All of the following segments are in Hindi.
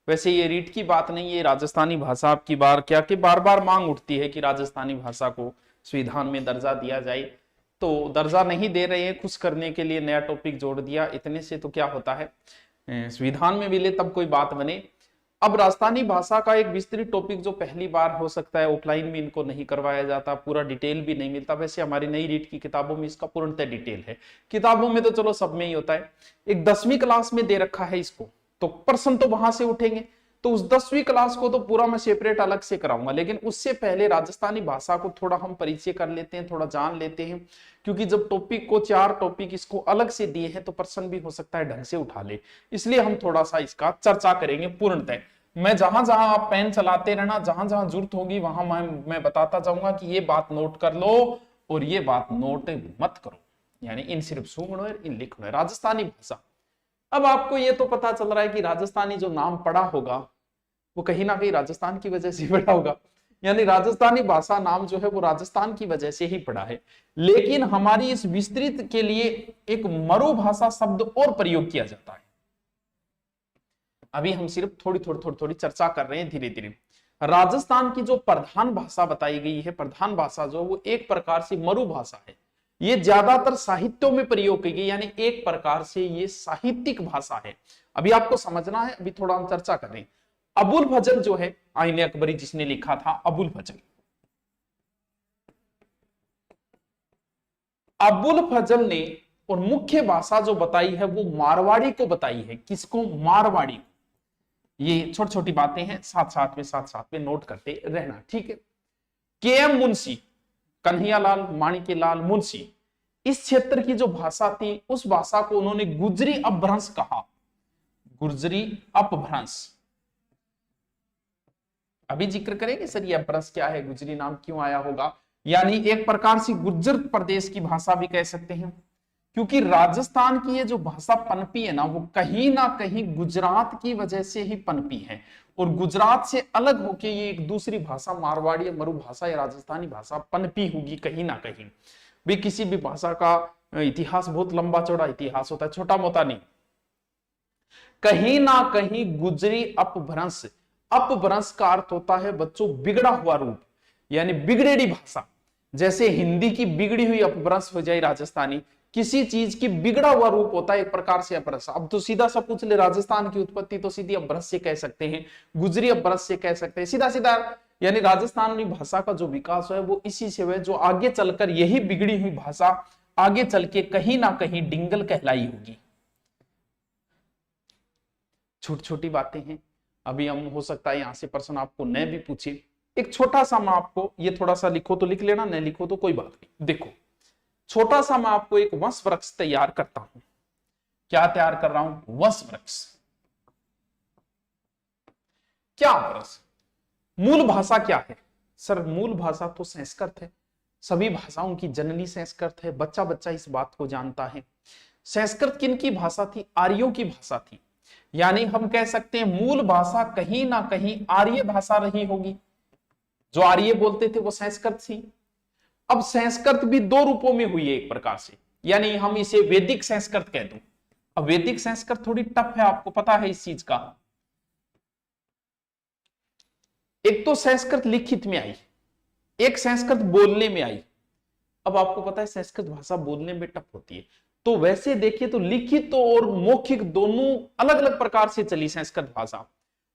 वैसे ये रीट की बात नहीं, ये राजस्थानी भाषा की बार क्या कि बार बार मांग उठती है कि राजस्थानी भाषा को संविधान में दर्जा दिया जाए, तो दर्जा नहीं दे रहे हैं, खुश करने के लिए नया टॉपिक जोड़ दिया। इतने से तो क्या होता है, संविधान में मिले तब कोई बात बने। अब राजस्थानी भाषा का एक विस्तृत टॉपिक जो पहली बार हो सकता है, ऑफलाइन में इनको नहीं करवाया जाता, पूरा डिटेल भी नहीं मिलता। वैसे हमारी नई रीट की किताबों में इसका पूर्णतः डिटेल है, किताबों में तो चलो सब में ही होता है। एक 10वीं क्लास में दे रखा है इसको, तो प्रश्न तो वहां से उठेंगे, तो उस 10वीं क्लास को तो पूरा मैं सेपरेट अलग से कराऊंगा। लेकिन उससे पहले राजस्थानी भाषा को थोड़ा हम परिचय कर लेते हैं, थोड़ा जान लेते हैं, क्योंकि जब टॉपिक को 4 टॉपिक इसको अलग से दिए हैं तो प्रश्न भी हो सकता है ढंग से उठा ले, इसलिए हम थोड़ा सा इसका चर्चा करेंगे पूर्णतः। मैं जहां जहां आप पेन चलाते रहना, जहां जहां जरूरत होगी वहां मैं बताता जाऊंगा कि ये बात नोट कर लो और ये बात नोट मत करो, यानी इन सिर्फ सुनो और इन लिखो। राजस्थानी भाषा, अब आपको ये तो पता चल रहा है कि राजस्थानी जो नाम पड़ा होगा वो कहीं ना कहीं राजस्थान की वजह से पड़ा होगा, यानी राजस्थानी भाषा नाम जो है वो राजस्थान की वजह से ही पड़ा है। लेकिन हमारी इस विस्तृत के लिए एक मरु भाषा शब्द और प्रयोग किया जाता है। अभी हम सिर्फ थोड़ी चर्चा कर रहे हैं धीरे धीरे। राजस्थान की जो प्रधान भाषा बताई गई है, प्रधान भाषा जो वो एक प्रकार से मरु भाषा है, ये ज्यादातर साहित्यों में प्रयोग की गई, यानी एक प्रकार से ये साहित्यिक भाषा है। अभी आपको समझना है, अभी थोड़ा हम चर्चा कर रहे हैं। अबुल फजल जो है, आईने अकबरी जिसने लिखा था, अबुल फजल, अबुल फजल ने और मुख्य भाषा जो बताई है वो मारवाड़ी को बताई है। किसको? मारवाड़ी। ये छोटी छोटी बातें हैं, साथ साथ में नोट करते रहना, ठीक है। के एम मुंशी, कन्हैयालाल माणिक्यलाल मुंशी, इस क्षेत्र की जो भाषा थी उस भाषा को उन्होंने गुजरी अपभ्रंश कहा, गुजरी अपभ्रंश। अभी जिक्र करेंगे सर ये अपभ्रंश क्या है, गुजरी नाम क्यों आया होगा, यानी एक प्रकार से गुर्जर प्रदेश की भाषा भी कह सकते हैं, क्योंकि राजस्थान की ये जो भाषा पनपी है ना वो कहीं ना कहीं गुजरात की वजह से ही पनपी है, और गुजरात से अलग होके ये एक दूसरी भाषा मारवाड़ी या मरु भाषा या राजस्थानी भाषा पनपी होगी कहीं ना कहीं भी। किसी भी भाषा का इतिहास बहुत लंबा चौड़ा इतिहास होता है, छोटा मोटा नहीं। कहीं ना कहीं गुजरी अपभ्रंश, अपभ्रंश का अर्थ होता है बच्चों बिगड़ा हुआ रूप, यानी बिगड़ेड़ी भाषा। जैसे हिंदी की बिगड़ी हुई अपभ्रंश हो जाए राजस्थानी, किसी चीज की बिगड़ा हुआ रूप होता है एक प्रकार से अपभ्रंश। अब तो सीधा सा पूछ ले राजस्थान की उत्पत्ति तो सीधी अपभ्रंश से कह सकते हैं, गुजरी अपभ्रंश से कह सकते हैं, सीधा सीधा। यानी राजस्थानी भाषा का जो विकास है वो इसी से हुआ, जो आगे चलकर यही बिगड़ी हुई भाषा आगे चल के कहीं ना कहीं डिंगल कहलाई होगी। छोटी छोटी बातें हैं, अभी हम हो सकता है यहां से प्रश्न आपको न भी पूछे। एक छोटा सा मैं आपको, ये थोड़ा सा लिखो तो लिख लेना, न लिखो तो कोई बात नहीं। देखो छोटा सा मैं आपको एक वंश वृक्ष तैयार करता हूं। क्या तैयार कर रहा हूं? वंश वृक्ष। क्या वृक्ष? मूल भाषा क्या है सर? मूल भाषा तो संस्कृत है, सभी भाषाओं की जननी संस्कृत है, बच्चा बच्चा इस बात को जानता है। संस्कृत किन की भाषा थी? आर्यों की भाषा थी, यानी हम कह सकते हैं मूल भाषा कहीं ना कहीं आर्य भाषा रही होगी। जो आर्य बोलते थे वो संस्कृत थी। अब संस्कृत भी 2 रूपों में हुई है एक प्रकार से, यानी हम इसे वैदिक संस्कृत कह दूं। अब वैदिक संस्कृत थोड़ी टफ है, आपको पता है इस चीज का। एक तो संस्कृत लिखित में आई, एक संस्कृत बोलने में आई। अब आपको पता है संस्कृत भाषा बोलने में टफ होती है, तो वैसे देखिए तो लिखित और मौखिक दोनों अलग अलग प्रकार से चली संस्कृत भाषा,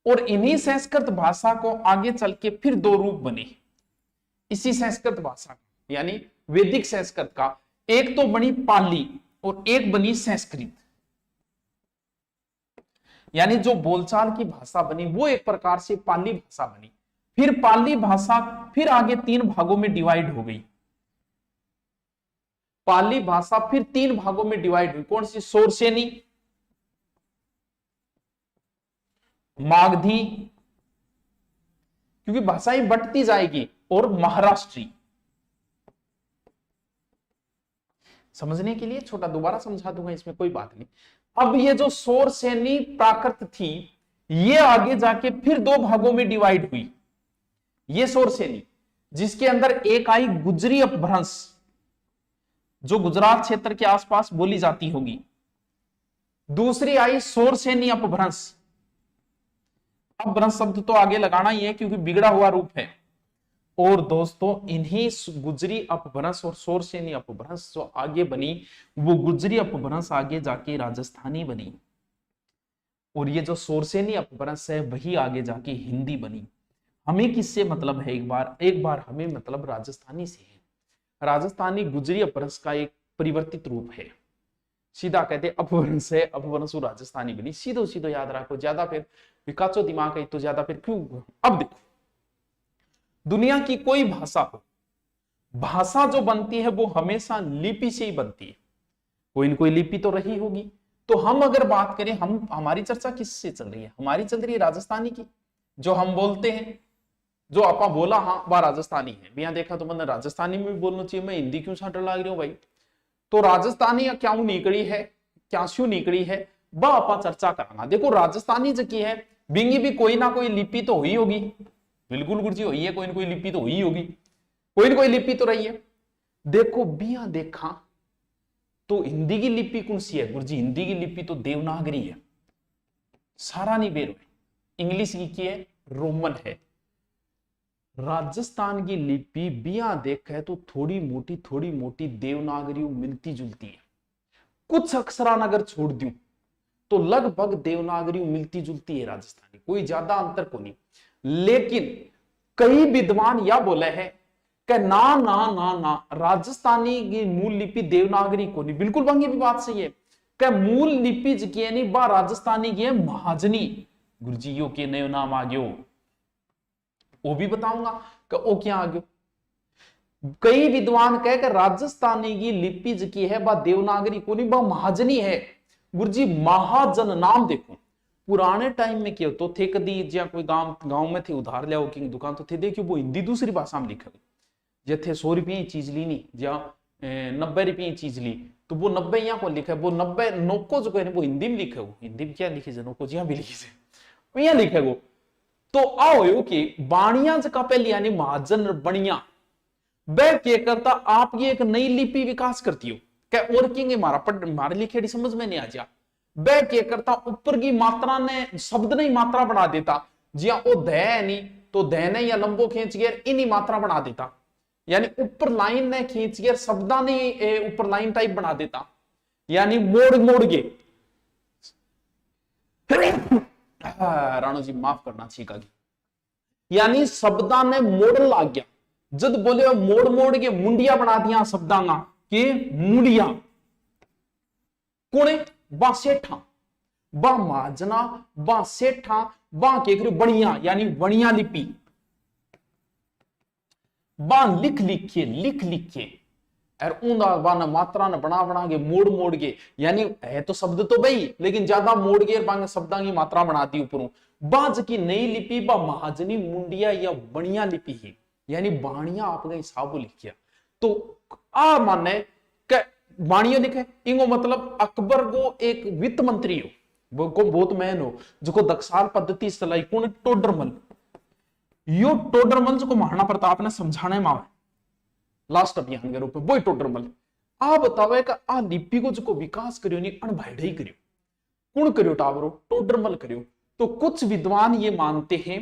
और इन्हीं संस्कृत भाषा को आगे चल के फिर 2 रूप बने इसी संस्कृत भाषा, यानी वैदिक संस्कृत का। एक तो बनी पाली और एक बनी संस्कृत, यानी जो बोलचाल की भाषा बनी वो एक प्रकार से पाली भाषा बनी। फिर पाली भाषा फिर आगे 3 भागों में डिवाइड हो गई। पाली भाषा फिर 3 भागों में डिवाइड हुई। कौन सी? सोरसेनी, मागधी, क्योंकि भाषाएं बढ़ती जाएगी, और महाराष्ट्री। समझने के लिए छोटा दोबारा समझा दूंगा, इसमें कोई बात नहीं। अब ये जो सोरसेनी प्राकृत थी ये आगे जाके फिर 2 भागों में डिवाइड हुई। ये सोरसेनी, जिसके अंदर एक आई गुजरी अपभ्रंश, जो गुजरात क्षेत्र के आसपास बोली जाती होगी। दूसरी आई सोरसेनी अपभ्रंश, अपभ्रंश शब्द तो आगे लगाना ही है क्योंकि बिगड़ा हुआ रूप है। और दोस्तों इन्हीं गुजरी अपभ्रंश और शोरसेनी अपभ्रंश जो आगे बनी, वो गुजरी अपभ्रंश आगे जाके राजस्थानी बनी, और ये जो शोरसेनी अपभ्रंश है वही आगे जाके हिंदी बनी। हमें किससे मतलब है? एक बार हमें मतलब राजस्थानी से है। राजस्थानी गुजरी अपभ्रंश का एक परिवर्तित रूप है। सीधा कहते अपभ्रंश है, अपभ्रंश राजस्थानी बनी, सीधो सीधो याद रखो, ज्यादा फिर विकासो दिमाग है तो ज्यादा फिर क्यों। अब देखो, दुनिया की कोई भाषा हो, भाषा जो बनती है वो हमेशा लिपि से ही बनती है, कोई न कोई लिपि तो रही होगी। तो हम अगर बात करें, हमारी चर्चा किससे चल रही है? हमारी चल रही है राजस्थानी की। जो हम बोलते हैं, जो आपा बोला, हाँ वह राजस्थानी है। बिना देखा तो मैंने राजस्थानी में भी बोलना चाहिए, मैं हिंदी क्यों छांटने लग रही हूँ भाई? तो राजस्थानी क्या निकली है, क्या स्यू निकली है, वह आपा चर्चा कराना। देखो राजस्थानी जो की है, बिंगी भी कोई ना कोई लिपि तो हुई होगी। बिल्कुल गुरुजी हुई है, कोई ना कोई लिपि तो हुई होगी, कोई ना कोई लिपि तो रही है। देखो बिया देखा तो हिंदी की लिपि कौन सी है गुरुजी? हिंदी की लिपि तो देवनागरी है, सारा नहीं बेरो है। इंग्लिश की है, रोमन है। राजस्थान की लिपि बिया देखा है तो थोड़ी मोटी देवनागरी मिलती जुलती है। कुछ अक्षरान अगर छोड़ दूं तो लगभग देवनागरी मिलती जुलती है राजस्थानी, कोई ज्यादा अंतर को नहीं। लेकिन कई विद्वान यह बोले हैं कि ना ना ना ना, राजस्थानी की मूल लिपि देवनागरी को नहीं। बिल्कुल बंगी भी बात सही है कि मूल लिपि की है नहीं, बा राजस्थानी की है महाजनी। गुरुजी यो के नयो नाम आ गयो, वो भी बताऊंगा कि वो क्या आ गयो। कई विद्वान कहे कि राजस्थानी की लिपि की है वह देवनागरी को नहीं, वह महाजनी है। गुरुजी महाजन नाम देखो, पुराने टाइम में क्या तो थे, कदी ज्या कोई गांव में थे उधार लिया की दुकान तो थे, देखियो वो हिंदी दूसरी भाषा में लिखा, जे थे 100 रुपये की चीज ली नहीं, ज्या 90 रुपये की चीज ली तो वो 90 यहाँ को लिखा है, वो 90 नोको जो वो हिंदी में लिखे, वो हिंदी में क्या लिखे नोको जी भी लिखे, यहाँ लिखे वो। तो आओ कि बाणिया का पहले यानी महाजन बणिया, वह क्या करता, आपकी एक नई लिपि विकास करती हो क्या, और कहेंगे मारे लिखे समझ में नहीं आ जा। वह क्या करता, ऊपर की मात्रा ने शब्द नहीं मात्रा बना देता, जिया वो दह नहीं तो दह ने या लंबो खींच गया इन्हीं मात्रा बना देता, यानी ऊपर लाइन ने खींच गया शब्दा ने ऊपर लाइन टाइप बना देता, यानी मोड़ मोड़ के। राणो जी माफ करना छीका, यानी शब्दा ने मोड़ लाग गया, जद बोले मोड़ मोड़ के मुंडिया बना दिया शब्दा के मुंडिया। कुणे बा सेठा, बा महाजना, बा सेठा, बा के बणिया यानी बणिया लिपि, बा लिख लिखे और ऊंदा बाना मात्रा ने बना के मोड़ मोड़ के, यानी है तो शब्द तो भाई लेकिन ज्यादा मोड़ के बांगे शब्दा की मात्रा बनाती ऊपरों। बाज की नई लिपि बा महाजनी मुंडिया या बणिया लिपि ही, यानी बाणिया आपका हिसाब लिखिया। तो आ माने बाणिया लिखे इंगो मतलब अकबर को एक वित्त मंत्री हो, वो को बहुत महन हो, जो दक्षाल पद्धति चलाई कौन, टोडरमल। यो टोडरमल जो महाराणा प्रताप ने समझाने में लास्ट अभियान के रूप में, वो टोडरमल आ बतावे का आ लिपि को जो विकास करियो नहीं अणभाइडा ही करियो, कौन करियो टावरो, टोडरमल करियो। तो कुछ विद्वान ये मानते हैं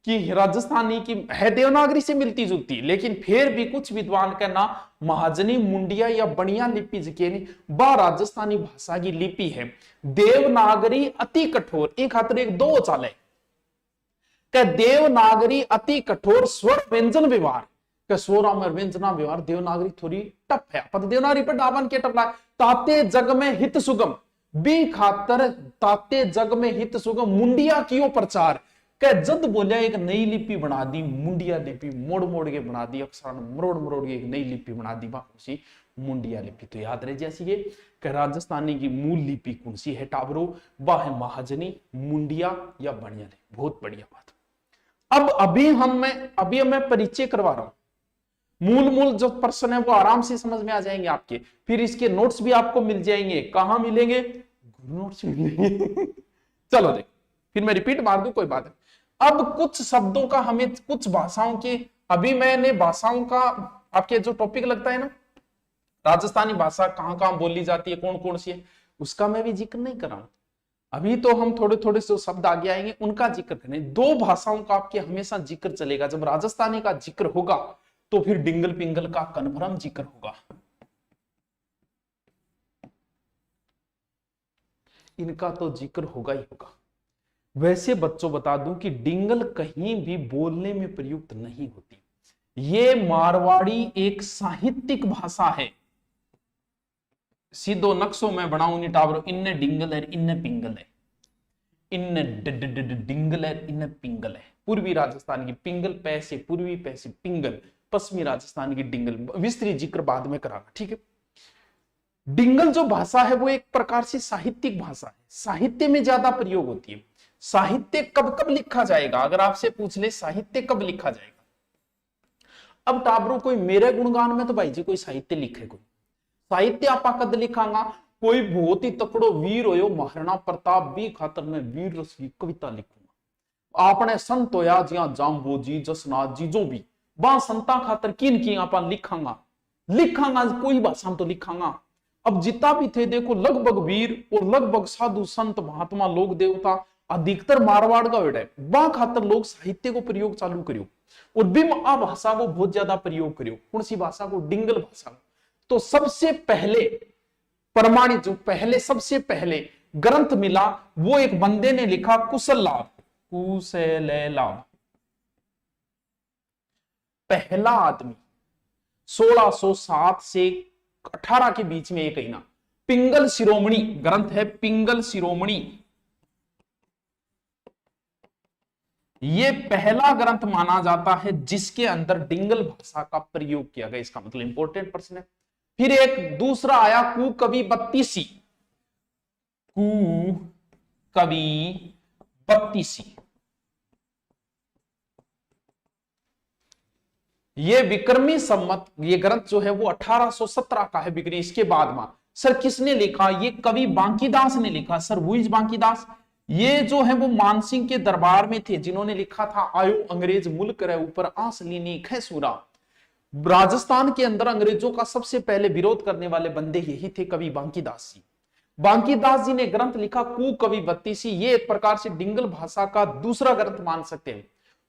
कि राजस्थानी की है देवनागरी से मिलती जुलती, लेकिन फिर भी कुछ विद्वान का ना महाजनी मुंडिया या बणिया लिपि जिके बा राजस्थानी भाषा की लिपि है। देवनागरी अति कठोर, एक खातर एक दो चाले क्या, देवनागरी अति कठोर स्वर व्यंजन व्यवहार का, स्वरा में व्यंजना व्यवहार देवनागरी थोड़ी टफ है, पर देवनागरी पर डाबन के टप ताते जग में हित सुगम, बी खातर ताते जग में हित सुगम मुंडिया कियो प्रचार क्या, जद बोलिया एक नई लिपि बना दी मुंडिया लिपि, मोड़ मोड़ के बना दी अक्षर मरोड़ मरोड़ के एक नई लिपि बना दी, उसी मुंडिया लिपि। तो याद रहे जैसी ये कि राजस्थानी की मूल लिपि कौन सी है टाबरो, वह है महाजनी, मुंडिया या बणिया लिपि। बहुत बढ़िया बात। अब अभी मैं परिचय करवा रहा हूं, मूल जो प्रश्न है वो आराम से समझ में आ जाएंगे आपके, फिर इसके नोट्स भी आपको मिल जाएंगे। कहां मिलेंगे? गुरु नोट्स मिलेंगे। चलो देख, फिर मैं रिपीट मार दूं, कोई बात है। अब कुछ शब्दों का हमें कुछ भाषाओं के, अभी मैंने भाषाओं का आपके जो टॉपिक लगता है ना, राजस्थानी भाषा कहां कहां बोली जाती है, कौन कौन सी है, उसका मैं भी जिक्र नहीं कर रहा हूं। अभी तो हम थोड़े थोड़े से शब्द आगे आएंगे उनका जिक्र करें। दो भाषाओं का आपके हमेशा जिक्र चलेगा, जब राजस्थानी का जिक्र होगा तो फिर डिंगल पिंगल का कन्फर्म जिक्र होगा। इनका तो जिक्र होगा ही होगा। वैसे बच्चों बता दूं कि डिंगल कहीं भी बोलने में प्रयुक्त नहीं होती। ये मारवाड़ी एक साहित्यिक भाषा है। सीधो नक्शों में बनाऊं नहीं टावरो, इन्ने डिंगल है इन्ने पिंगल है, इन्ने डिंगल है इन्ने पिंगल है। पूर्वी राजस्थान की पिंगल पैसे, पूर्वी पैसे पिंगल, पश्चिमी राजस्थान की डिंगल। विस्तृत जिक्र बाद में कराना, ठीक है। डिंगल जो भाषा है वो एक प्रकार से साहित्यिक भाषा है, साहित्य में ज्यादा प्रयोग होती है। साहित्य कब कब लिखा जाएगा, अगर आपसे पूछ ले साहित्य कब लिखा जाएगा। अब टाबरो कोई मेरे गुणगान में तो भाई जी कोई साहित्य लिखे, कोई साहित्य आपा कद लिखांगा। कोई बहुत ही तकड़ो वीर हो महाराणा प्रताप भी खातर मैं वीर रस की कविता लिखूंगा। आपने संत होया जिया जाम्बो जी जसनाथ जी जो भी बा संता खातर किन की आपा लिखांगा, लिखांगा कोई भाषा तो लिखांगा। अब जितना भी थे देखो लगभग वीर और लगभग साधु संत महात्मा लोग देवता अधिकतर मारवाड़ का बेटा है, बा खातर लोग साहित्य को प्रयोग चालू करियो और बिम आ भाषा को बहुत ज्यादा प्रयोग करियो। कौन सी भाषा को, डिंगल भाषा। तो सबसे पहले प्रमाणित जो पहले सबसे पहले ग्रंथ मिला वो एक बंदे ने लिखा कुशल लाभ, कुशल लाभ पहला आदमी 1607 से 18 के बीच में एक ना पिंगल शिरोमणि ग्रंथ है, पिंगल शिरोमणि। ये पहला ग्रंथ माना जाता है जिसके अंदर डिंगल भाषा का प्रयोग किया गया। इसका मतलब इंपॉर्टेंट प्रश्न है। फिर एक दूसरा आया कु कवि बत्तीसी, कु कवि बत्तीसी। ये विक्रमी सम्मत, ये ग्रंथ जो है वो 1817 का है विक्रमी। इसके बाद में सर किसने लिखा, ये कवि बांकीदास ने लिखा। सर वो बांकीदास, ये जो है वो मानसिंह के दरबार में थे जिन्होंने लिखा था आयो अंग्रेज मुल्क रे ऊपर आंस लीनी खैसूरा। राजस्थान के अंदर अंग्रेजों का सबसे पहले विरोध करने वाले बंदे यही थे कवि बांकीदास जी। बांकीदास जी ने ग्रंथ लिखा कु कवि बत्तीसी। ये एक प्रकार से डिंगल भाषा का दूसरा ग्रंथ मान सकते हैं।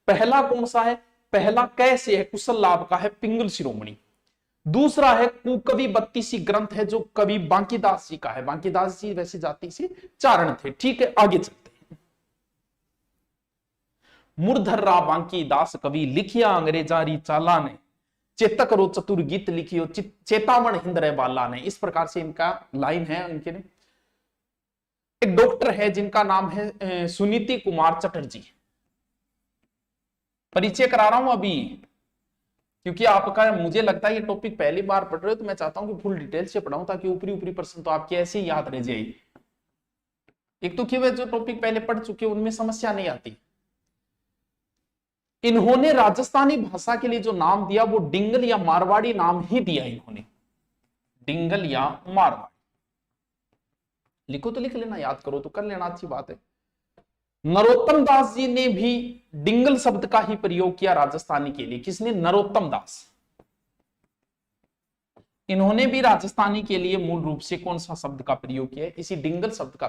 पहला कौन सा है, पहला कैसे है, कुशल लाभ का है, पिंगल शिरोमणि। दूसरा है कु कवि बत्तीसी ग्रंथ है जो कवि बांकीदास जी का है। बांकीदास जी वैसे जाति से चारण थे, ठीक है। आगे चलते हैं। मुरधर्रा बांकीदास कवि लिखिया अंग्रेजारी चाला ने, चेतक रो चतुर गीत लिखियो चेतावन हिंदरे बाला ने। इस प्रकार से इनका लाइन है। इनके ने एक डॉक्टर है जिनका नाम है सुनीति कुमार चटर्जी। परिचय करा रहा हूं अभी क्योंकि आपका मुझे लगता है ये टॉपिक पहली बार पढ़ रहे हो तो मैं चाहता हूं कि फुल डिटेल से पढ़ाऊं ताकि ऊपरी ऊपरी प्रश्न तो आपके ऐसे ही याद रह जाए। एक तो क्यों जो टॉपिक पहले पढ़ चुके उनमें समस्या नहीं आती। इन्होंने राजस्थानी भाषा के लिए जो नाम दिया वो डिंगल या मारवाड़ी नाम ही दिया इन्होंने, डिंगल या मारवाड़ी। लिखो तो लिख लेना, याद करो तो कर लेना, अच्छी बात है। नरोत्तम दास जी ने भी डिंगल शब्द का ही प्रयोग किया राजस्थानी के लिए। किसने, नरोत्तम दास। इन्होंने भी राजस्थानी के लिए मूल रूप से कौन सा शब्द का प्रयोग किया है, इसी डिंगल शब्द का।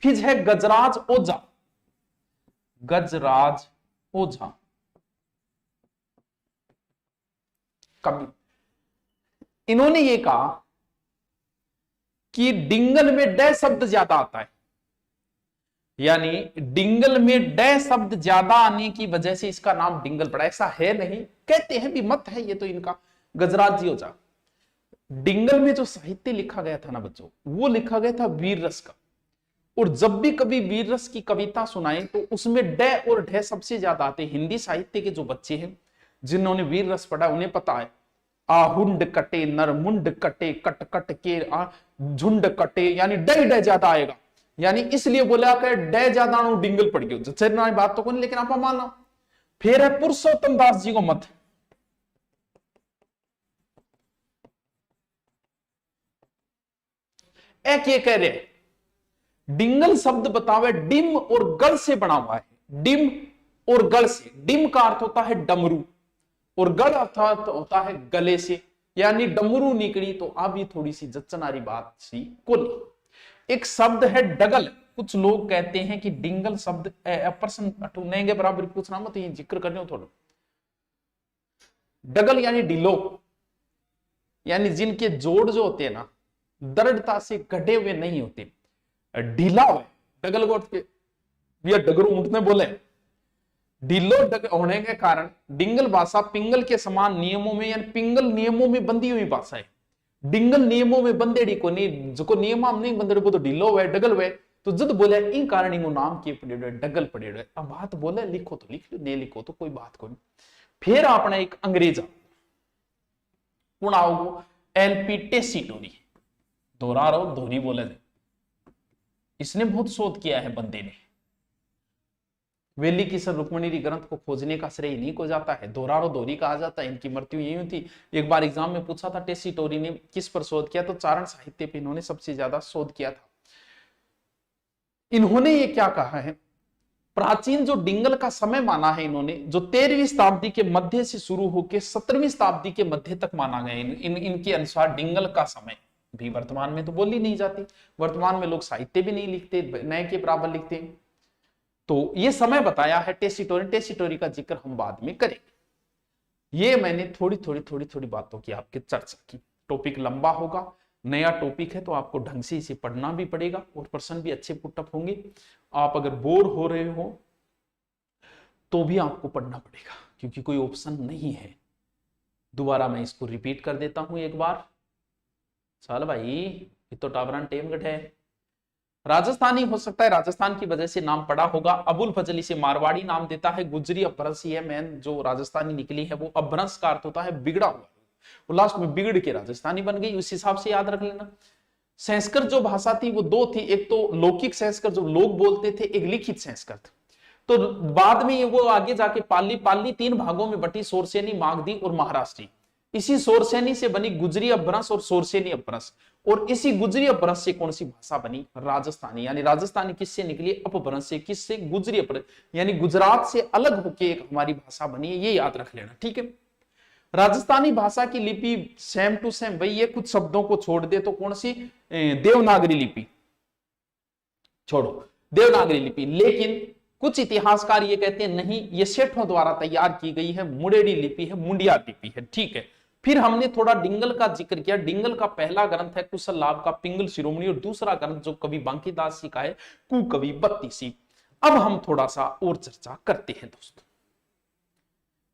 फिर है गजराज ओझा, गजराज ओझा कवि। इन्होंने ये कहा कि डिंगल में डे शब्द ज्यादा आता है, यानी डिंगल में डे शब्द ज्यादा आने की वजह से इसका नाम डिंगल पड़ा। ऐसा है नहीं, कहते हैं भी मत है ये तो इनका। गजराज जी ओझा। डिंगल में जो साहित्य लिखा गया था ना बच्चों, वो लिखा गया था वीर रस का। और जब भी कभी वीर रस की कविता सुनाए तो उसमें डे और ढे सबसे ज्यादा आते। हिंदी साहित्य के जो बच्चे हैं जिन्होंने वीर रस पढ़ा उन्हें पता है, आहुंड कटे नर मुंड कटे कट कट के झुंड कटे, यानी डे डे ज्यादा आएगा। यानी इसलिए बोला कि डे ज्यादा डिंगल पड़ गयो। जचरना बात तो कौन, लेकिन आप मान लो। फिर है पुरुषोत्तम दास जी को मत। एक ये कह रहे डिंगल शब्द बतावे डिम और गल से बना हुआ है। डिम और गल से, डिम का अर्थ होता है डमरू और गल अर्थ होता है गले से, यानी डमरू निकली। तो अब ये थोड़ी सी जचनारी बात सी कोली। एक शब्द है डगल, कुछ लोग कहते हैं कि डिंगल शब्द प्रश्न अठुने के बराबर पूछना मत, ये जिक्र करने हो थोड़ा। डगल यानी ढिलो, यानी जिनके जोड़ जो होते हैं ना दृढ़ता से गढ़े हुए नहीं होते, ढीला हुए डगल गोट के भैया डगरू उठने बोले। ढीलो होने के कारण डिंगल भाषा पिंगल के समान नियमों में यानी पिंगल नियमों में बंधी हुई भाषा है। डिंगल नियमों में बंदेड़ी को नहीं, जो नियम हम नहीं बंदे वो तो ढीलो हुए डगल हुए, तो जद बोले इन कारण इनको नाम के पड़े डगल पड़े। अब बात बोले लिखो तो लिख लो, नहीं लिखो तो कोई बात को नहीं। फिर आपने एक अंग्रेजा पुणाओ एलपी टेसीटोरी, दोहरा रहो धोरी बोले, इसने बहुत शोध किया है बंदे ने। वेली की सर रुक्मणी ग्रंथ को खोजने का श्रेय इन्हीं को जाता है, दोहरारो दोहरी कहा जाता है। इनकी मृत्यु यही हुई थी। एक बार एग्जाम में पूछा था टेसीटोरी ने किस पर शोध किया, तो चारण साहित्य पर इन्होंने सबसे ज्यादा शोध किया था। इन्होंने ये क्या कहा है, प्राचीन जो डिंगल का समय माना है इन्होंने, जो 13वीं शताब्दी के मध्य से शुरू होकर 17वीं शताब्दी के मध्य तक माना गया। इनके अनुसार डिंगल का समय भी वर्तमान में तो बोली नहीं जाती, वर्तमान में लोग साहित्य भी नहीं लिखते, नए के बराबर लिखते हैं। तो ये समय बताया है टेसीटोरी। टेसीटोरी का जिक्र हम बाद में करेंगे। ये मैंने थोड़ी बातों की आपके चर्चा की। टॉपिक लंबा होगा, नया टॉपिक है तो आपको ढंग से इसे पढ़ना भी पड़ेगा और प्रश्न भी अच्छे पुटअप होंगे। आप अगर बोर हो रहे हो तो भी आपको पढ़ना पड़ेगा, क्योंकि कोई ऑप्शन नहीं है। दोबारा मैं इसको रिपीट कर देता हूं एक बार। चल भाई, ये तो टावरान टेमगढ़ है। राजस्थानी हो सकता है राजस्थान की वजह से नाम पड़ा होगा। अबुल फजल इसे मारवाड़ी नाम देता है। गुजरी अपभ्रंश है, मेन जो राजस्थानी निकली है वो अपभ्रंश का अर्थ होता है बिगड़ा हुआ, वो लास्ट में बिगड़ के राजस्थानी बन गई, उस हिसाब से याद रख लेना। संस्कृत जो भाषा थी वो दो थी, एक तो लौकिक संस्कृत जो लोग बोलते थे, एक लिखित संस्कृत। तो बाद में वो आगे जाके पाली 3 भागों में बटी, सोरसेनी, मागधी और महाराष्ट्री। इसी सोरसेनी से बनी गुजरी अपभ्रंश और सोरसेनी अपभ्रंश, और इसी गुजरी अपभ्रंश से कौन सी भाषा बनी, राजस्थानी। यानी राजस्थानी किससे निकली, अपभ्रंश से, किससे, गुजरी अपभ्रंश, यानी गुजरात से अलग होकर एक हमारी भाषा बनी है, ये याद रख लेना, ठीक है। राजस्थानी भाषा की लिपि सेम टू सेम वही है, कुछ शब्दों को छोड़ दे तो कौन सी, देवनागरी लिपि छोड़ो, देवनागरी लिपि। लेकिन कुछ इतिहासकार ये कहते हैं नहीं, ये सेठों द्वारा तैयार की गई है, मुंडेरी लिपि है, मुंडिया लिपि है, ठीक है। फिर हमने थोड़ा डिंगल का जिक्र किया। डिंगल का पहला ग्रंथ है कुशल लाभ का पिंगल शिरोमणि, और दूसरा ग्रंथ जो कवि बांकीदास जी का है कुकवि बत्तीसी। अब हम थोड़ा सा और चर्चा करते हैं दोस्तों।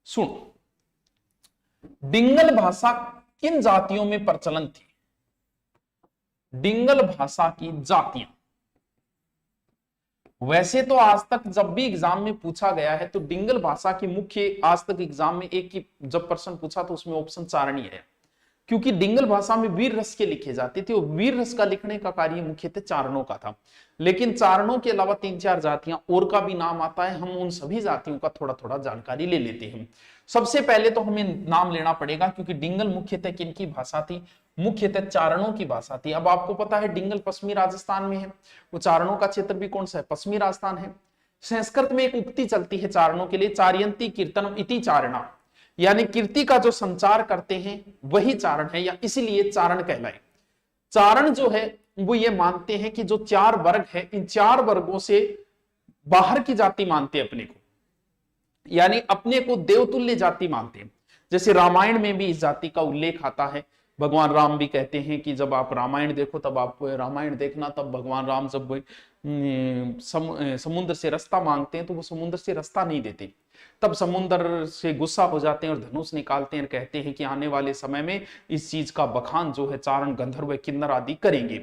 सुनो, डिंगल भाषा किन जातियों में प्रचलन थी। डिंगल भाषा की जातियां, वैसे तो आज तक जब भी एग्जाम में पूछा गया है तो डिंगल भाषा की मुख्य, आज तक एग्जाम में एक ही जब प्रश्न पूछा तो उसमें ऑप्शन चारणी है, क्योंकि डिंगल भाषा में वीर रस के लिखे जाते थे और वीर रस का लिखने का कार्य मुख्यतः चारणों का था। लेकिन चारणों के अलावा 3-4 जातियां और का भी नाम आता है, हम उन सभी जातियों का थोड़ा जानकारी ले लेते हैं। सबसे पहले तो हमें नाम लेना पड़ेगा, क्योंकि डिंगल मुख्यतः किनकी भाषा थी, मुख्यतः चारणों की भाषा थी। अब आपको पता है डिंगल पश्चिमी राजस्थान में है, वो चारणों का क्षेत्र भी कौन सा है, पश्चिमी राजस्थान है। संस्कृत में एक उक्ति चलती है चारणों के लिए, चारयंती कीर्तनम इति चारणा, यानी कीर्ति का जो संचार करते हैं वही चारण है, या इसीलिए चारण कहलाए। चारण जो है वो ये मानते हैं कि जो 4 वर्ग है, इन 4 वर्गों से बाहर की जाति मानते हैं अपने को, यानी अपने को देवतुल्य जाति मानते हैं। जैसे रामायण में भी इस जाति का उल्लेख आता है। भगवान राम भी कहते हैं कि जब आप रामायण देखो, तब आप रामायण देखना, तब भगवान राम जब समुद्र से रास्ता मांगते हैं तो वो समुद्र से रास्ता नहीं देते, तब समुद्र से गुस्सा हो जाते हैं और धनुष निकालते हैं और कहते हैं कि आने वाले समय में इस चीज का बखान जो है चारण, गंधर्व, किन्नर आदि करेंगे।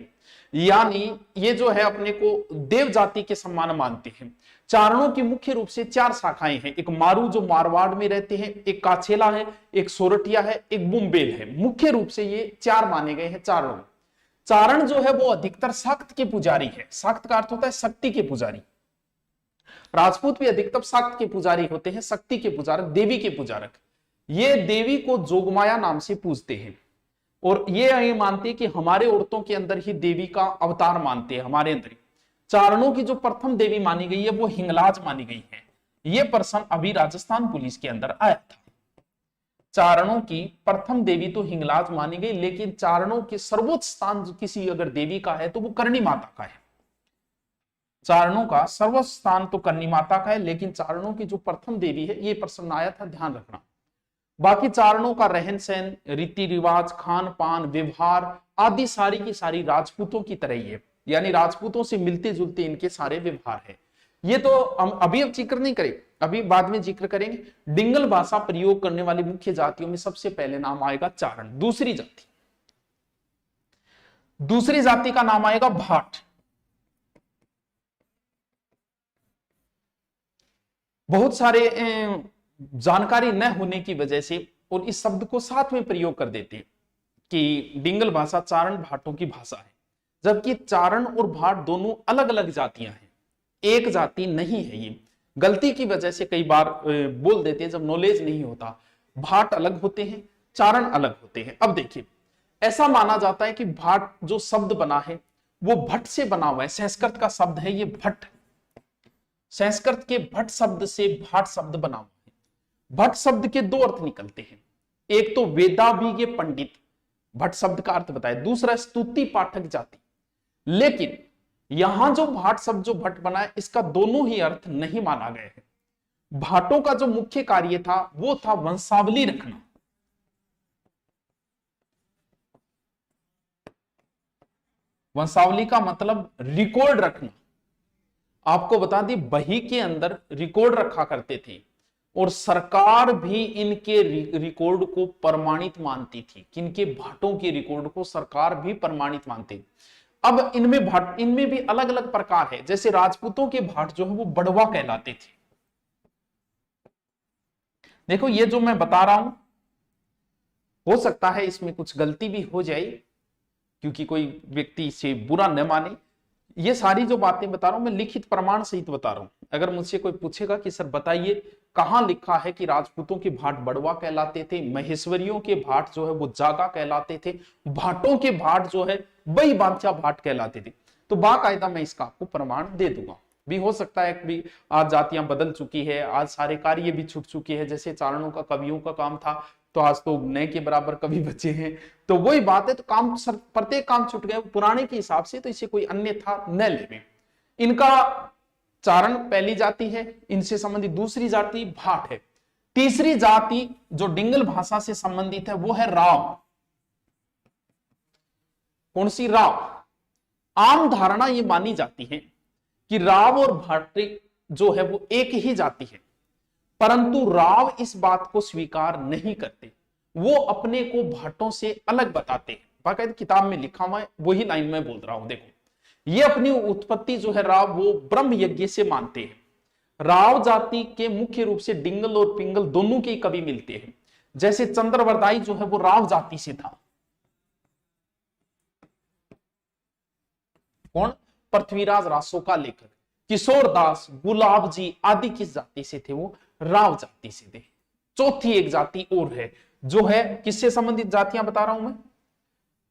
यानी ये जो है अपने को देव जाति के सम्मान मानते हैं। चारणों की मुख्य रूप से 4 शाखाएं हैं, एक मारू जो मारवाड़ में रहते हैं, एक काछेला है, एक सोरठिया है, एक बुम्बेल है। मुख्य रूप से ये 4 माने गए हैं चारणों। चारण जो है वो अधिकतर शाक्त के पुजारी है। शाक्त का अर्थ होता है शक्ति के पुजारी। राजपूत भी अधिकतर शाक्त के पुजारी होते हैं, शक्ति के पुजारक, देवी के पुजारक। ये देवी को जोगमाया नाम से पूजते हैं और ये मानते हैं कि हमारे औरतों के अंदर ही देवी का अवतार मानते हैं, हमारे अंदर। चारणों की जो प्रथम देवी मानी गई है वो हिंगलाज मानी गई है। ये प्रश्न अभी राजस्थान पुलिस के अंदर आया था। चारणों की प्रथम देवी तो हिंगलाज मानी गई, लेकिन चारणों के सर्वोच्च स्थान किसी अगर देवी का है तो वो करणी माता का है। चारणों का सर्वोच्च स्थान तो करनी माता का है, लेकिन चारणों की जो प्रथम देवी है, ये प्रश्न आया था, ध्यान रखना। बाकी चारणों का रहन सहन, रीति रिवाज, खान पान, व्यवहार आदि सारी की सारी राजपूतों की तरह ही है, यानी राजपूतों से मिलते जुलते इनके सारे व्यवहार है। ये तो हम अभी अब जिक्र नहीं करें, अभी बाद में जिक्र करेंगे। डिंगल भाषा प्रयोग करने वाली मुख्य जातियों में सबसे पहले नाम आएगा चारण। दूसरी जाति का नाम आएगा भाट। बहुत सारे जानकारी न होने की वजह से और इस शब्द को साथ में प्रयोग कर देते हैं कि डिंगल भाषा चारण भाटों की भाषा है, जबकि चारण और भाट दोनों अलग अलग जातियां हैं, एक जाति नहीं है। ये गलती की वजह से कई बार बोल देते हैं जब नॉलेज नहीं होता। भाट अलग होते हैं, चारण अलग होते हैं। अब देखिए, ऐसा माना जाता है कि भाट जो शब्द बना है वो भट्ट से बना हुआ है। संस्कृत का शब्द है ये भट्ट, संस्कृत के भट्ट शब्द से भाट शब्द बना हुआ है। भट्ट शब्द के दो अर्थ निकलते हैं, एक तो वेदाभिज्ञ पंडित, भट्ट शब्द का अर्थ बताया, दूसरा स्तुति पाठक जाति। लेकिन यहां जो भाट शब्द जो भट्ट बना है, इसका दोनों ही अर्थ नहीं माना गया है। भाटों का जो मुख्य कार्य था वो था वंशावली रखना। वंशावली का मतलब रिकॉर्ड रखना। आपको बता दी, बही के अंदर रिकॉर्ड रखा करते थे और सरकार भी इनके रिकॉर्ड को प्रमाणित मानती थी। किनके? भाटों के रिकॉर्ड को सरकार भी प्रमाणित मानती। अब इनमें भी अलग अलग प्रकार है। जैसे राजपूतों के भाट जो है वो बड़वा कहलाते थे। देखो, ये जो मैं बता रहा हूं, हो सकता है इसमें कुछ गलती भी हो जाए, क्योंकि कोई व्यक्ति इसे बुरा न माने। ये सारी जो बातें बता रहा हूं मैं लिखित प्रमाण सहित बता रहा हूं। अगर मुझसे कोई पूछेगा कि सर बताइए कहां लिखा है कि राजपूतों के भाट बड़वा कहलाते थे, महेश्वरियों के भाट जो है वो जागा कहलाते थे, भाटों के भाट जो है वही बांचा भाट कहलाते थे, तो बाकायदा मैं इसका आपको प्रमाण दे दूंगा। भी हो सकता है कि आज जातियां बदल चुकी है, आज सारे कार्य भी छूट चुके हैं। जैसे चारणों का कवियों का काम था, तो आज तो नए के बराबर कवि बचे हैं। तो वही बात है, तो काम प्रत्येक काम छूट गए पुराने के हिसाब से, तो इसे कोई अन्य था न लेवे। इनका चारण पहली जाति है, इनसे संबंधित दूसरी जाति भाट है। तीसरी जाति जो डिंगल भाषा से संबंधित है वो है राव। कौन सी? राव। आम धारणा ये मानी जाती है कि राव और भाट जो है वो एक ही जाति है, परंतु राव इस बात को स्वीकार नहीं करते। वो अपने को भाटों से अलग बताते हैं। बाकायदा किताब में लिखा हुआ है, वही लाइन में बोल रहा हूं। देखो, ये अपनी उत्पत्ति जो है राव वो ब्रह्म यज्ञ से मानते हैं। राव जाति के मुख्य रूप से डिंगल और पिंगल दोनों के कवि मिलते हैं। जैसे चंद्रवरदाई जो है वो राव जाति से था। कौन? पृथ्वीराज रासो का लेखक। किशोर दास, गुलाब जी आदि किस जाति से थे? वो राव जाति से थे। चौथी एक जाति और है जो है किससे संबंधित जातियां बता रहा हूं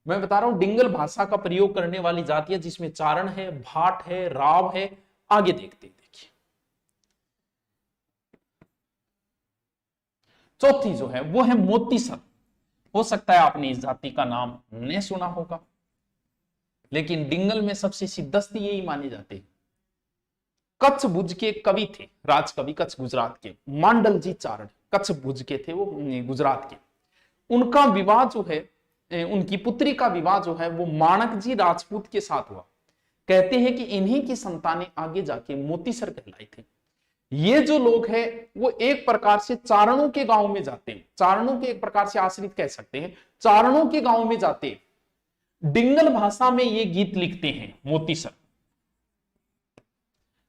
मैं बता रहा हूं डिंगल भाषा का प्रयोग करने वाली जातियां, जिसमें चारण है, भाट है, राव है। आगे देखते हैं, देखिए चौथी जो है वो है मोतीसर। हो सकता है आपने इस जाति का नाम नहीं सुना होगा, लेकिन डिंगल में सबसे सिद्धस्ती यही माने जाते हैं। कच्छ भुज के कवि थे, राजकवि कच्छ गुजरात के, मांडल जी चारण कच्छ भुज के थे, वो गुजरात के। उनका विवाह जो है, उनकी पुत्री का विवाह जो है वो माणक जी राजपूत के साथ हुआ। कहते हैं कि इन्हीं की संतानें आगे जाके मोतीसर कहलाई थे। ये जो लोग हैं वो एक प्रकार से चारणों के गांव में जाते हैं, चारणों के एक प्रकार से आश्रित कह सकते हैं, चारणों के गांव में जाते हैं। डिंगल भाषा में ये गीत लिखते हैं मोतीसर।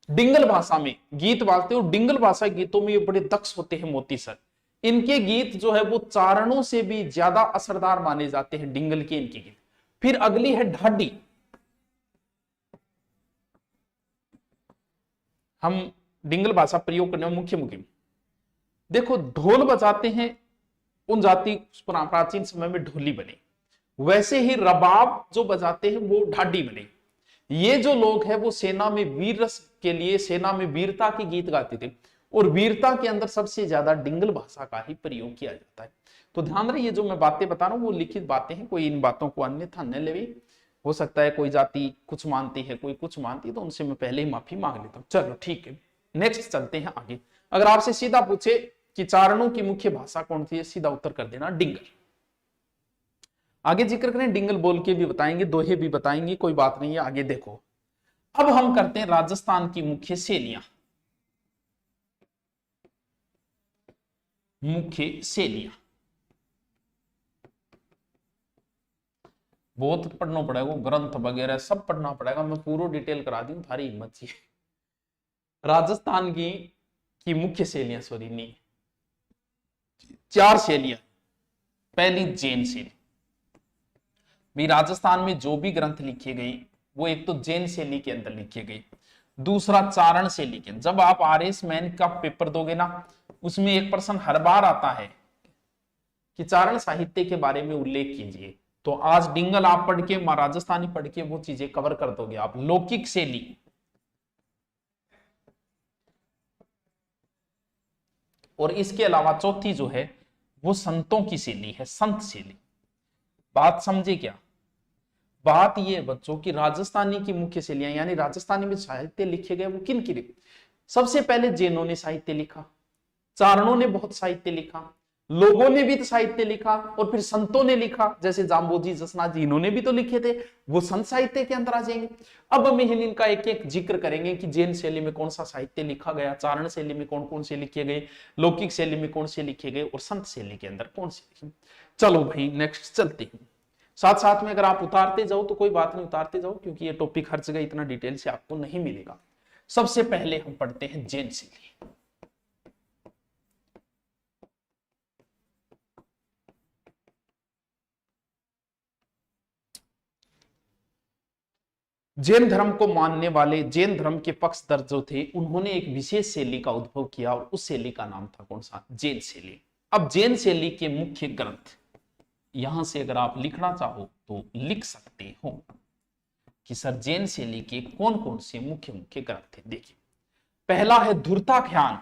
डिंगल भाषा में गीत गाते और डिंगल भाषा गीतों में ये बड़े दक्ष होते हैं मोतीसर। इनके गीत जो है वो चारणों से भी ज्यादा असरदार माने जाते हैं, डिंगल के इनके गीत। फिर अगली है ढाडी। हम डिंगल भाषा प्रयोग करने में मुख्य मुख्य देखो, ढोल बजाते हैं उन जाति प्राचीन समय में ढोली बने, वैसे ही रबाब जो बजाते हैं वो ढाडी बने। ये जो लोग हैं वो सेना में वीर रस के लिए, सेना में वीरता के गीत गाते थे, और वीरता के अंदर सबसे ज्यादा डिंगल भाषा का ही प्रयोग किया जाता है। तो ध्यान रहे, ये जो मैं बातें बता रहा हूं वो लिखित बातें हैं, कोई इन बातों को अन्यथा न लेवे। हो सकता है कोई जाति कुछ मानती है, कोई कुछ मानती है, तो उनसे मैं पहले ही माफी मांग लेता हूं। चलो ठीक है, नेक्स्ट चलते हैं आगे। अगर आपसे सीधा पूछे कि चारणों की मुख्य भाषा कौन थी, सीधा उत्तर कर देना डिंगल। आगे जिक्र करें, डिंगल बोल के भी बताएंगे, दोहे भी बताएंगे, कोई बात नहीं है, आगे देखो। अब हम करते हैं राजस्थान की मुख्य शैलियां। मुख्य शैलियां बहुत पढ़ना पड़ेगा, ग्रंथ वगैरह सब पढ़ना पड़ेगा, मैं पूरा डिटेल करा दी, थारी हिम्मत चाहिए। राजस्थान की मुख्य शैलियां, सॉरी नहीं, 4 शैलियां। पहली जैन शैली। भी राजस्थान में जो भी ग्रंथ लिखे गए वो एक तो जैन शैली के अंदर लिखे गए, दूसरा चारण शैली के। जब आप RS मैन का पेपर दोगे ना, उसमें एक प्रश्न हर बार आता है कि चारण साहित्य के बारे में उल्लेख कीजिए। तो आज डिंगल आप पढ़ के, राजस्थानी पढ़ के वो चीजें कवर कर दोगे आप। लौकिक शैली, और इसके अलावा चौथी जो है वो संतों की शैली है, संत शैली। बात समझे क्या? बात ये है बच्चों की राजस्थानी की मुख्य शैलियां, यानी राजस्थानी में साहित्य लिखे गए वो किन की? सबसे पहले जैनों ने साहित्य लिखा, चारणों ने बहुत साहित्य लिखा, लोगों ने भी तो साहित्य लिखा, और फिर संतों ने लिखा, जैसे जाम्बोजी, जसनाथ जी, इन्होंने भी तो लिखे थे, वो संत साहित्य के अंदर आ जाएंगे। अब हम इनका एक एक जिक्र करेंगे कि जैन शैली में कौन सा साहित्य लिखा गया, चारण शैली में कौन कौन से लिखे गए, लौकिक शैली में कौन से लिखे गए, और संत शैली के अंदर कौन से लिखे। चलो भाई नेक्स्ट चलते हैं। साथ साथ में अगर आप उतारते जाओ तो कोई बात नहीं, उतारते जाओ, क्योंकि ये टॉपिक हर जगह इतना डिटेल से आपको नहीं मिलेगा। सबसे पहले हम पढ़ते हैं जैन शैली। जैन धर्म को मानने वाले, जैन धर्म के पक्षधर जो थे, उन्होंने एक विशेष शैली का उद्भव किया, और उस शैली का नाम था कौन सा? जैन शैली। अब जैन शैली के मुख्य ग्रंथ, यहां से अगर आप लिखना चाहो तो लिख सकते हो कि सर जैन शैली के कौन कौन से मुख्य मुख्य ग्रंथ थे। देखिए, पहला है धूर्ताख्यान।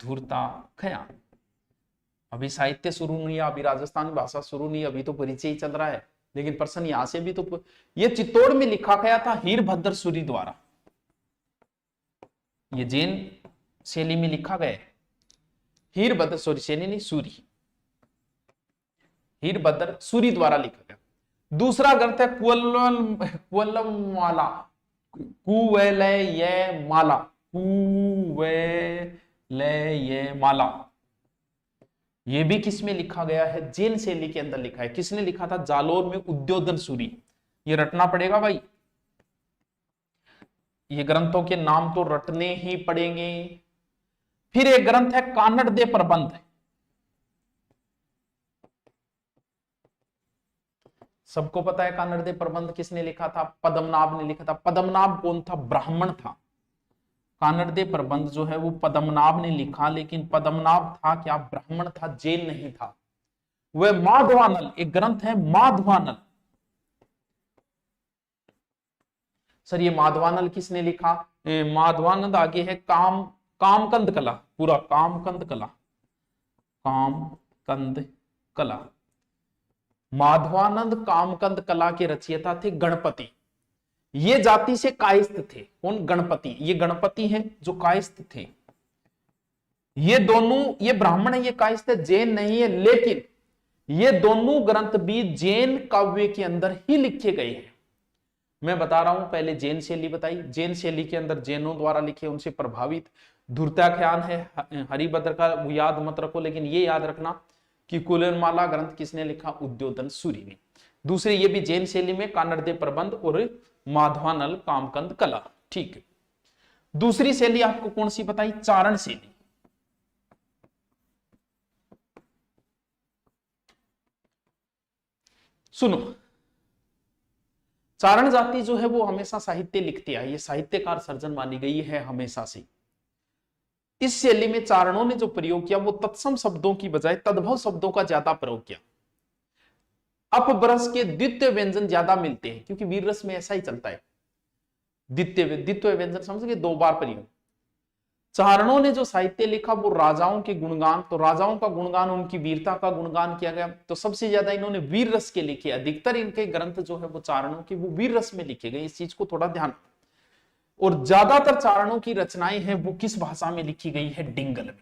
धूर्ताख्यान, अभी साहित्य शुरू नहीं है, अभी राजस्थानी भाषा शुरू नहीं, अभी तो परिचय ही चल रहा है, लेकिन प्रश्न यहां से भी तो, ये चित्तौड़ में लिखा गया था हीरभद्र सूरी द्वारा। ये जैन शैली में लिखा गया है, हीरभद्र, सॉरी शैली नहीं, सूरी, हीरभद्र सूरी द्वारा लिखा गया। दूसरा ग्रंथ है कुवलमाला, कुवलयमाला, कुवलयमाला। ये भी किसमें लिखा गया है? जैन शैली के अंदर लिखा है। किसने लिखा था? जालोर में उद्योधन सूरी। ये रटना पड़ेगा भाई, ये ग्रंथों के नाम तो रटने ही पड़ेंगे। फिर एक ग्रंथ है कानड़ दे प्रबंध। सबको पता है कानड़ दे प्रबंध किसने लिखा था? पद्मनाभ ने लिखा था। पद्मनाभ कौन था? ब्राह्मण था। कानड़ दे प्रबंध जो है वो पद्मनाभ ने लिखा, लेकिन पद्मनाभ था क्या? ब्राह्मण था, जैन नहीं था। वह माधवानल, एक ग्रंथ है माधवानल। सर ये माधवानल किसने लिखा? माधवानंद आगे है कामकंद कला, पूरा कामकंद कला, कामकंद कला। माधवानंद कामकंद कला के रचयिता थे गणपति। ये जाति से कायस्थ थे। कौन? गणपति। ये गणपति हैं जो कायस्थ थे। ये दोनों, ये ब्राह्मण है, ये कायस्थ है, जैन नहीं है, लेकिन ये दोनों ग्रंथ भी जैन काव्य के अंदर ही लिखे गए हैं। मैं बता रहा हूं, पहले जैन शैली बताई। जैन शैली के अंदर जैनों द्वारा लिखे, उनसे प्रभावित धूर्ताख्यान है, हरिभद्र का याद मत रखो, लेकिन ये याद रखना कि कुवलयमाला ग्रंथ किसने लिखा? उद्योधन सूरी ने। दूसरे ये भी जैन शैली में कानड़ दे प्रबंध और माधवानल कामकंद कला। ठीक है, दूसरी शैली आपको कौन सी बताई? चारण शैली। सुनो, चारण जाति जो है वो हमेशा साहित्य लिखती आई, ये साहित्यकार सर्जन मानी गई है हमेशा से। इस शैली में चारणों ने जो प्रयोग किया वो तत्सम शब्दों की बजाय तद्भव शब्दों का ज्यादा प्रयोग किया। अपभ्रंश के द्वितीय व्यंजन ज्यादा मिलते हैं, क्योंकि वीर रस में ऐसा ही चलता है। द्वितीय व्यंजन समझ गए, 2 बार प्रयोग। चारणों ने जो साहित्य लिखा वो राजाओं के गुणगान, तो राजाओं का गुणगान, उनकी वीरता का गुणगान किया गया। तो सबसे ज्यादा इन्होंने वीर रस के लिखे, अधिकतर इनके ग्रंथ जो है वो चारणों के वो वीर रस में लिखे गए, इस चीज को थोड़ा ध्यान। और ज्यादातर चारणों की रचनाएं हैं वो किस भाषा में लिखी गई है? डिंगल में।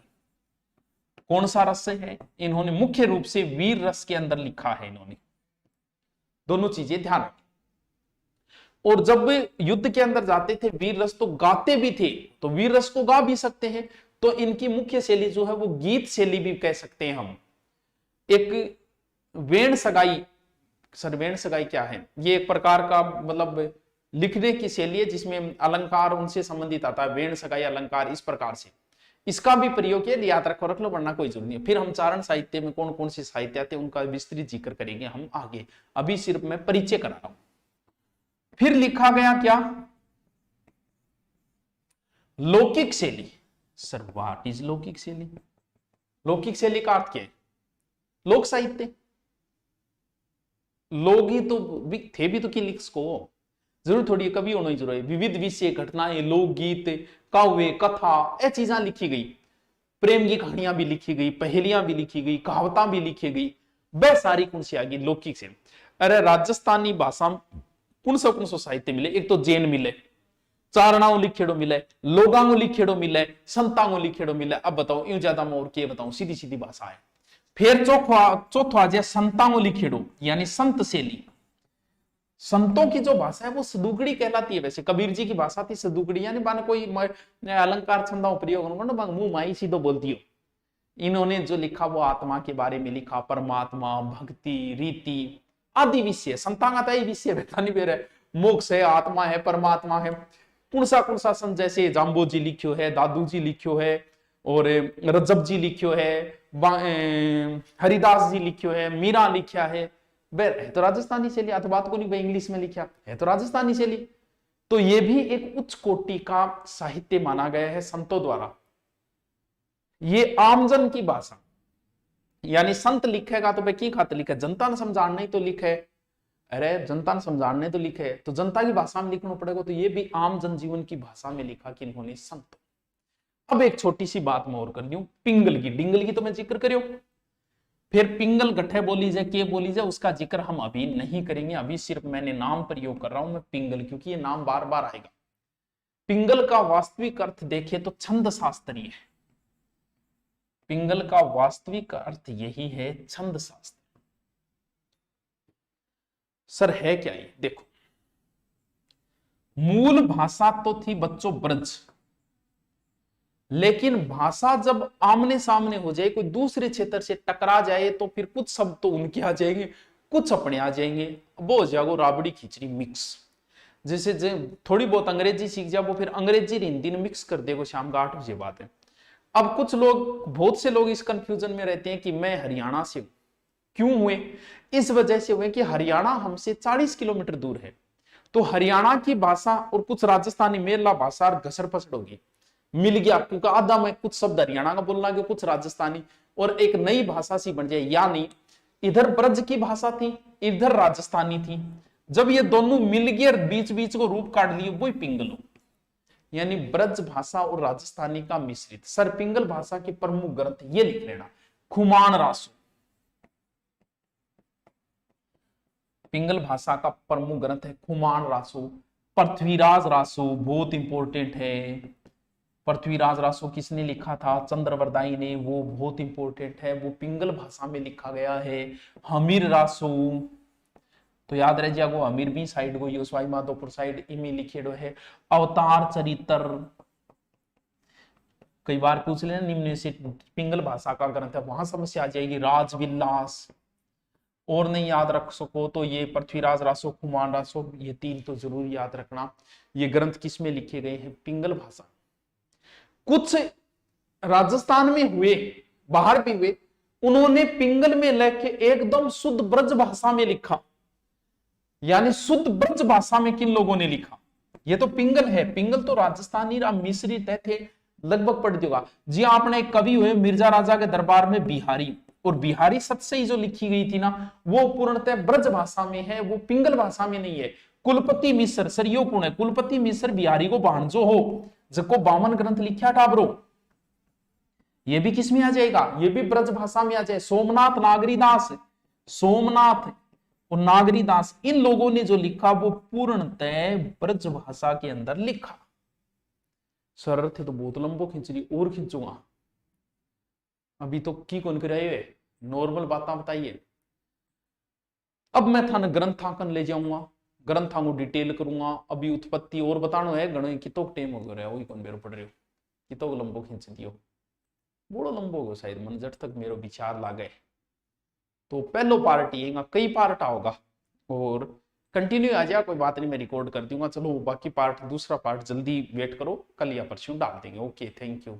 कौन सा रस है? इन्होंने मुख्य रूप से वीर रस के अंदर लिखा है इन्होंने, दोनों चीजें ध्यान रखें। और जब वे युद्ध के अंदर जाते थे वीर रस तो गाते भी थे, तो वीर रस को गा भी सकते हैं, तो इनकी मुख्य शैली जो है वो गीत शैली भी कह सकते हैं हम। एक वेण सगाई, सर वेण सगाई क्या है? ये एक प्रकार का मतलब लिखने की शैली है जिसमें अलंकार उनसे संबंधित आता है, वेण सगाई अलंकार, इस प्रकार से इसका भी प्रयोग किया, याद रखो, रख लो, वरना कोई जरूरत नहीं है। फिर हम चारण साहित्य में कौन कौन से साहित्य आते हैं उनका विस्तृत जिक्र करेंगे हम आगे, अभी सिर्फ मैं परिचय करा रहा हूं। फिर लिखा गया क्या? लौकिक शैली। सर व्हाट इज लौकिक शैली? लौकिक शैली का अर्थ क्या है? लोक साहित्य। लोग ही तो भी थे भी तो कि लिख को जरूर थोड़ी कवि होना ही जरूरी है। विविध विषय घटनाएं, लोकगीत, काव्य, कथा, ये चीजें लिखी गई, प्रेम की कहानियां भी लिखी गई, पहेलियां भी लिखी गई, कहावतां भी लिखी गई, वह सारी कौन सी आ गई? लौकिक से। अरे राजस्थानी भाषा कौन सा साहित्य मिले? एक तो जैन मिले, चारणाओं लिखेड़ो मिले, लोगांगो लिखेड़ो मिले, संतांगो लिखेड़ो मिले। अब बताओ यूं ज्यादा मैं और क्या बताऊं, सीधी सीधी भाषा है। फिर चौथा आ जाए संतांगो लिखेड़ो, यानी संत शैली। संतों की जो भाषा है वो सदुगड़ी कहलाती है। वैसे कबीर जी की भाषा थी सदुगड़ी, यानी बाने कोई अलंकार छंदाओं प्रयोग मुंह माई सीधो बोलती हो। इन्होंने जो लिखा वो आत्मा के बारे में लिखा, परमात्मा, भक्ति, रीति आदि विषय। संतांगता ही विषय बेटा नहीं बेरे, मोक्ष है, आत्मा है, परमात्मा है। कौन सा संत जैसे जाम्बो जी लिखियो है, दादू जी लिखियो है, और रजब जी लिखियो है, हरिदास जी लिखियो है, मीरा लिखिया है, है तो राजस्थानी शैली। तो बात को नहीं भाई इंग्लिश में लिखा है तो राजस्थानी शैली। तो ये भी एक उच्च कोटि का साहित्य माना गया है संतों द्वारा। ये आमजन की भाषा, यानी संत लिखेगा तो भाई की खाते लिखे? जनता ने समझाने तो लिखे। अरे जनता ने समझाने तो लिखे, तो जनता की भाषा में लिखना पड़ेगा। तो ये भी आम जनजीवन की भाषा में लिखा कि इन्होंने संत। अब एक छोटी सी बात मैं और कर लूं, पिंगल की, डिंगल की तो मैं जिक्र करियो, फिर पिंगल गठे बोली जाए, के बोली जाए, उसका जिक्र हम अभी नहीं करेंगे। अभी सिर्फ मैंने नाम प्रयोग कर रहा हूं मैं पिंगल, क्योंकि ये नाम बार बार आएगा। पिंगल का वास्तविक अर्थ देखें तो छंद शास्त्री है। पिंगल का वास्तविक अर्थ यही है, छंद शास्त्र। सर है क्या ये? देखो, मूल भाषा तो थी बच्चों ब्रज, लेकिन भाषा जब आमने सामने हो जाए, कोई दूसरे क्षेत्र से टकरा जाए, तो फिर कुछ शब्द तो उनके आ जाएंगे, कुछ अपने आ जाएंगे, वो हो जाएगा राबड़ी खिचड़ी मिक्स। जैसे थोड़ी बहुत अंग्रेजी सीख जाए वो फिर अंग्रेजी और हिंदी में मिक्स कर देगा शाम का 8 बजे बात है। अब कुछ लोग, बहुत से लोग इस कंफ्यूजन में रहते हैं कि मैं हरियाणा से हूं। क्यों हुए? इस वजह से हुए कि हरियाणा हमसे 40 किलोमीटर दूर है, तो हरियाणा की भाषा और कुछ राजस्थानी मेला भाषा घसर पसड़ होगी, मिल गया, क्योंकि आधा में कुछ शब्द हरियाणा का बोलना के कुछ राजस्थानी, और एक नई भाषा सी बन जाए। यानी इधर ब्रज की भाषा थी, इधर राजस्थानी थी, जब ये दोनों मिल गए बीच बीच को रूप काट लिए, वही पिंगल हो। यानी ब्रज भाषा और राजस्थानी का मिश्रित। सर पिंगल भाषा के प्रमुख ग्रंथ ये लिख लेना, खुमान रासो। पिंगल भाषा का प्रमुख ग्रंथ है खुमान रासो। पृथ्वीराज रासो बहुत इंपॉर्टेंट है। पृथ्वीराज रासो किसने लिखा था? चंद्रवरदाई ने, वो बहुत इंपॉर्टेंट है, वो पिंगल भाषा में लिखा गया है। हमीर रासो तो याद रह जाएगा, हमीर भी साइड को सवाई माधोपुर साइड इमें लिखेड़ो है। अवतार चरित्र कई बार पूछ लेना, निम्न से पिंगल भाषा का ग्रंथ है, वहां समस्या आ जाएगी। राजविलास, और नहीं याद रख सको तो ये पृथ्वीराज रासो, खुमान रासो, ये 3 तो जरूर याद रखना। ये ग्रंथ किस में लिखे गए हैं? पिंगल भाषा। कुछ राजस्थान में हुए, बाहर भी हुए, उन्होंने पिंगल में लेके एकदम शुद्ध ब्रज भाषा में लिखा। यानी शुद्ध ब्रज भाषा में किन लोगों ने लिखा? ये तो पिंगल है। पिंगल तो राजस्थानी मिश्रित थे, लगभग पढ़ दिया जी आपने। एक कवि हुए मिर्जा राजा के दरबार में बिहारी, और बिहारी सत से ही जो लिखी गई थी ना, वो पूर्णतः ब्रज भाषा में है, वो पिंगल भाषा में नहीं है। कुलपति मिश्र, सर यो कौन है? कुलपति मिश्र बिहारी को भांजो हो, जिसको 52 ग्रंथ लिखा टाबरो, ये भी किस में आ जाएगा, ये भी ब्रज भाषा में आ जाए। सोमनाथ नागरीदास, सोमनाथ और नागरीदास, इन लोगों ने जो लिखा वो पूर्णतः ब्रज भाषा के अंदर लिखा। सर थे तो बहुत लंबो खींच रही, और खींचूंगा, अभी तो की कौन करे, नॉर्मल बात बताइए। अब मैं थाने ग्रंथांकन ले जाऊंगा, ग्रंथों को डिटेल करूंगा, अभी उत्पत्ति और बताना है गण कितो टाइम हो गया, वही कौन बेरो पड़ रहे हो, कितो लंबो खींच दियो, बड़ो लंबो हो शायद मन जब तक मेरे विचार लागे। तो पहलो पार्ट ये कई पार्ट आओगा और कंटिन्यू आ जाए, कोई बात नहीं, मैं रिकॉर्ड कर दूंगा। चलो बाकी पार्ट, दूसरा पार्ट जल्दी वेट करो, कल या परसों डाल देंगे। Okay, thank you.